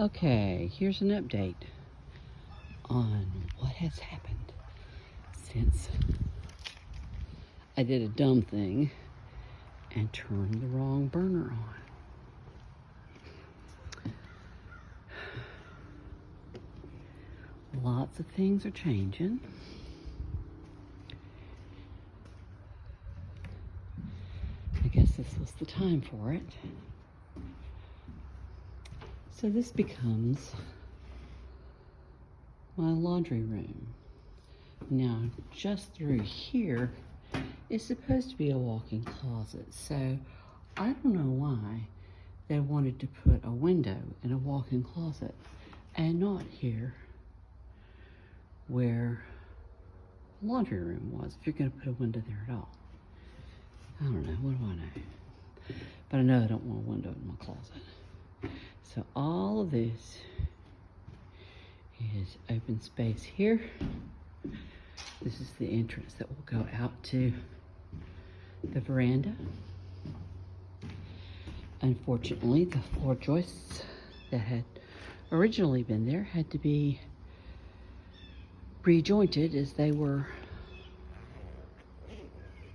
Okay, here's an update on what has happened since I did a dumb thing and turned the wrong burner on. Lots of things are changing. I guess this was the time for it. So this becomes my laundry room. Now, just through here is supposed to be a walk-in closet. So I don't know why they wanted to put a window in a walk-in closet and not here where the laundry room was, if you're going to put a window there at all. I don't know. What do I know? But I know I don't want a window in my closet. So all of this is open space here. This is the entrance that will go out to the veranda. Unfortunately, the floor joists that had originally been there had to be rejointed as they were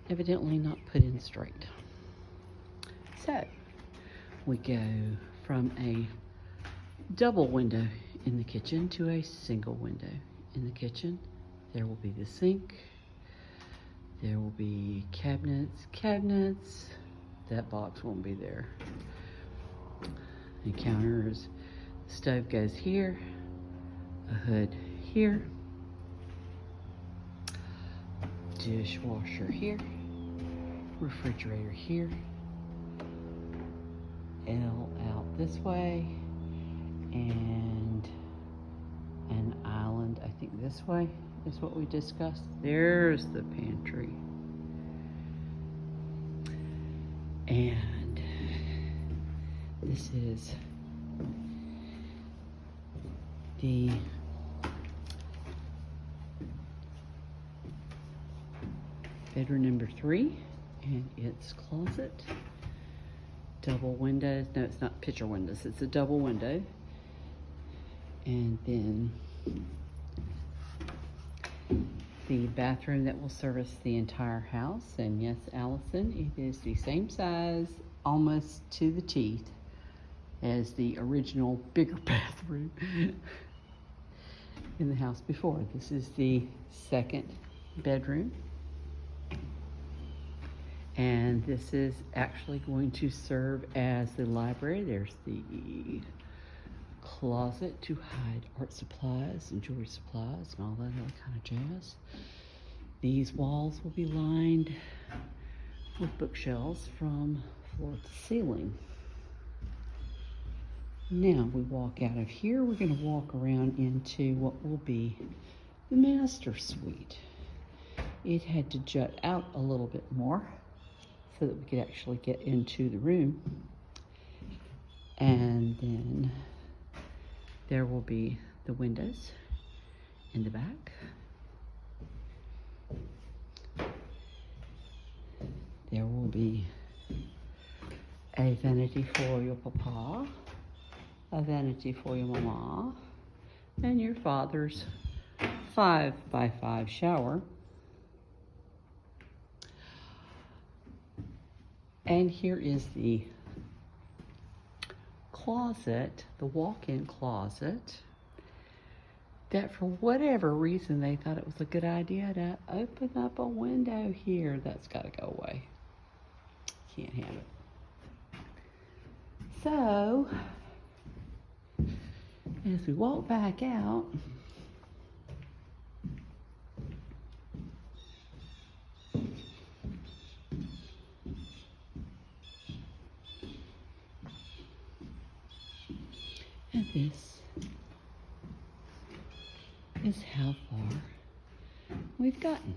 evidently not put in straight. So we go from a double window in the kitchen to a single window in the kitchen. There will be the sink. There will be cabinets. That box won't be there. The counters, stove goes here, a hood here, dishwasher here, refrigerator here, L out this way, and an island, I think this way is what we discussed. There's the pantry. And this is the bedroom number 3 and its closet. Double windows. No, it's not picture windows. It's a double window. And then the bathroom that will service the entire house. And yes, Allison, it is the same size, almost to the teeth, as the original bigger bathroom in the house before. This is the second bedroom. And this is actually going to serve as the library. There's the closet to hide art supplies and jewelry supplies and all that other kind of jazz. These walls will be lined with bookshelves from floor to ceiling. Now we walk out of here. We're going to walk around into what will be the master suite. It had to jut out a little bit more so that we could actually get into the room. And then there will be the windows in the back. There will be a vanity for your papa, a vanity for your mama, and your father's 5x5 shower. And here is the closet, the walk-in closet, that for whatever reason they thought it was a good idea to open up a window here. That's got to go away. Can't have it. So, as we walk back out, and this is how far we've gotten.